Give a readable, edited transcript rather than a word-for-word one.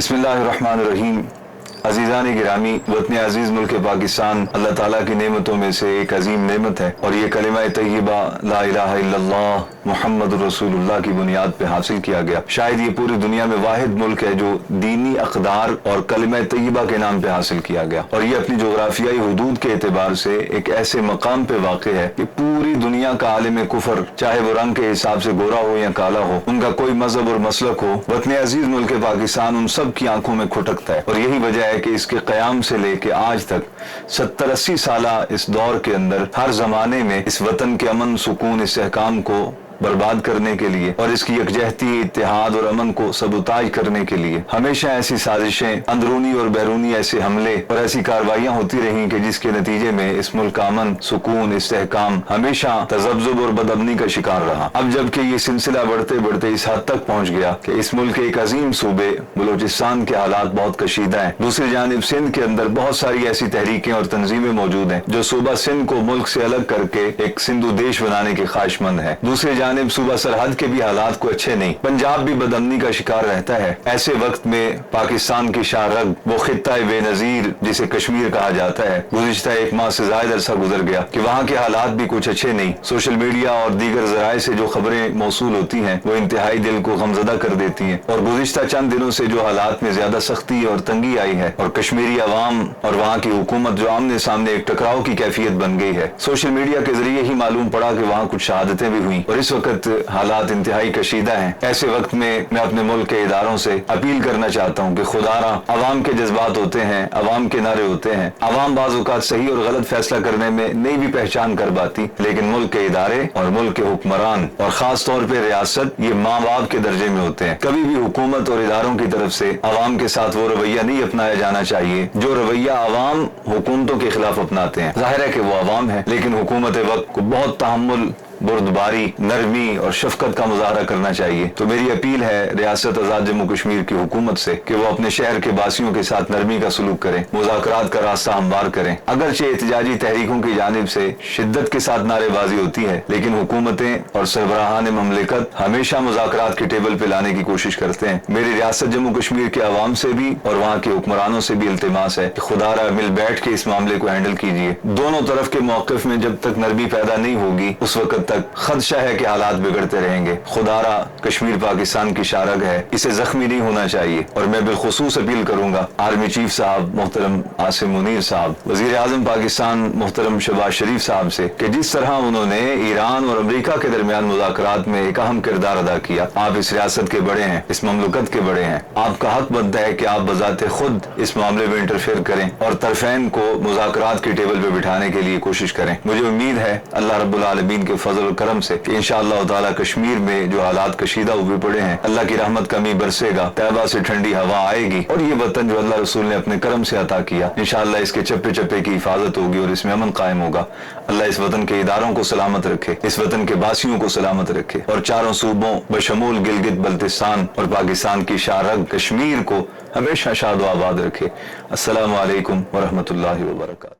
बिस्मिल्लाहिर्रहमानिर्रहीम। अजीज़ान गिरामी, वतन अजीज़ मुल्क पाकिस्तान अल्लाह ताला की नेमतों में से एक अजीम नेमत है और ये कलिमा तय्यबा ला इलाहा इल्लल्लाह मुहम्मद रसूलुल्लाह की बुनियाद पे हासिल किया गया। शायद ये पूरी दुनिया में वाहिद मुल्क है जो दीनी अक़दार और कलिमा तय्यबा के नाम पे हासिल किया गया, और ये अपनी जोग्राफियाई हुदूद के एतबार से एक ऐसे मकाम पे वाक़ है कि पूरी दुनिया का आलिम कुफर, चाहे वो रंग के हिसाब से गोरा हो या काला हो, उनका कोई मजहब और मसलक हो, वतन अजीज मुल्क पाकिस्तान उन सब की आंखों में खुटकता है। और यही वजह है कि इसके क़याम से लेके आज तक 70-80 साला इस दौर के अंदर हर जमाने में इस वतन के अमन, सुकून, इस्तेहकाम को बर्बाद करने के लिए और इसकी यकजहती, इत्तेहाद और अमन को सबूताज करने के लिए हमेशा ऐसी साजिशें, अंदरूनी और बैरूनी ऐसे हमले और ऐसी कार्रवाइयाँ होती रही कि जिसके नतीजे में इस मुल्क का अमन, सुकून, इस्तेहकाम हमेशा तज़ब्ज़ुब और बदअमनी का शिकार रहा। अब जबकि ये सिलसिला बढ़ते बढ़ते इस हद तक पहुँच गया कि इस मुल्क के एक अजीम सूबे बलूचिस्तान के हालात बहुत कशीदा हैं। दूसरी जानिब सिंध के अंदर बहुत सारी ऐसी तहरीकें और तंजीमें मौजूद हैं जो सूबा सिंध को मुल्क से अलग करके एक सिंधु देश बनाने के ख्वाहिशमंद है। दूसरी जानिब सूबा सरहद के भी हालात को अच्छे नहीं, पंजाब भी बदअमनी का शिकार रहता है। ऐसे वक्त में पाकिस्तान की शाहरग, वो खित्ता बेनजीर जिसे कश्मीर कहा जाता है, गुज़िश्ता एक माह से ज्यादा अरसा गुजर गया कि वहाँ के हालात भी कुछ अच्छे नहीं। सोशल मीडिया और दीगर ज़राए से जो खबरें मौसूल होती हैं वो इंतहाई दिल को गमज़दा कर देती हैं, और गुज़िश्ता चंद दिनों से जो हालात में ज्यादा सख्ती और तंगी आई है और कश्मीरी अवाम और वहाँ की हुकूमत जो आमने सामने एक टकराव की कैफियत बन गई है। सोशल मीडिया के जरिए ही मालूम पड़ा कि वहाँ कुछ शहादतें भी हुई और इस वक्त हालात इंतहाई कशीदा हैं। ऐसे वक्त में मैं अपने मुल्क के इदारों से अपील करना चाहता हूँ कि खुदारा, अवाम के जज्बात होते हैं, अवाम के नारे होते हैं, अवाम बाज़ औक़ात सही और गलत फैसला करने में नहीं भी पहचान कर पाती, लेकिन मुल्क के इदारे और मुल्क के हुक्मरान और खास तौर पर रियासत ये माँ बाप के दर्जे में होते हैं। कभी भी हुकूमत और इदारों की तरफ से अवाम के साथ वो रवैया नहीं अपनाया जाना चाहिए जो रवैया अवाम हुकूमतों के खिलाफ अपनाते हैं। जाहिर है कि वो अवाम है, लेकिन हुकूमत वक्त को बहुत तहम्मुल, बुर्दबारी, नरमी और शफकत का मुजाहरा करना चाहिए। तो मेरी अपील है रियासत आज़ाद जम्मू कश्मीर की हुकूमत से कि वो अपने शहर के बासियों के साथ नरमी का सलूक करें, मुज़ाकरात का रास्ता हमवार करें। अगरचे एहतजाजी तहरीकों की जानिब से शिद्दत के साथ नारेबाजी होती है, लेकिन हुकूमतें और सरबराहान ममलिकत हमेशा मुज़ाकरात के टेबल पे लाने की कोशिश करते हैं। मेरी रियासत जम्मू कश्मीर के अवाम से भी और वहाँ के हुक्मरानों से भी इल्तिमास है कि खुदारा मिल बैठ के इस मामले को हैंडल कीजिए। दोनों तरफ के मौक़िफ़ में जब तक नरमी पैदा नहीं होगी उस वक्त तक खदशा है कि हालात बिगड़ते रहेंगे। खुदारा, कश्मीर पाकिस्तान की शारग है, इसे जख्मी नहीं होना चाहिए। और मैं बिलखुसूस अपील करूंगा आर्मी चीफ साहब मोहतरम आसिम मुनीर साहब, वजीर आजम पाकिस्तान मोहतरम शहबाज शरीफ साहब से कि जिस तरह उन्होंने ईरान और अमेरिका के दरमियान मुज़ाकरात में एक अहम किरदार अदा किया। आप इस रियासत के बड़े हैं, इस ममलकत के बड़े हैं, आपका हक बनता है कि आप बजाते खुद इस मामले में इंटरफेयर करें और तरफैन को मुज़ाकरात के टेबल पे बिठाने के लिए कोशिश करें। मुझे उम्मीद है अल्लाह रब्बुल आलमीन के फजल और करम से कि इंशाअल्लाह ताला कश्मीर में जो हालात कशीदा हुए पड़े हैं, अल्लाह की रहमत कमी बरसेगा, तैबा से ठंडी हवा आएगी और ये वतन जो अल्लाह रसूल ने अपने करम से अता किया, इंशाअल्लाह इसके चप्पे चप्पे की हिफाजत होगी और इसमें अमन कायम होगा। अल्लाह इस वतन के इदारों को सलामत रखे, इस वतन के बासियों को सलामत रखे और चारों सूबों बशमूल गिलगित बल्तिस्तान और पाकिस्तान की शारग कश्मीर को हमेशा शाद व आबाद रखे। अस्सलामु अलैकुम व रहमतुल्लाहि व बरकातहू।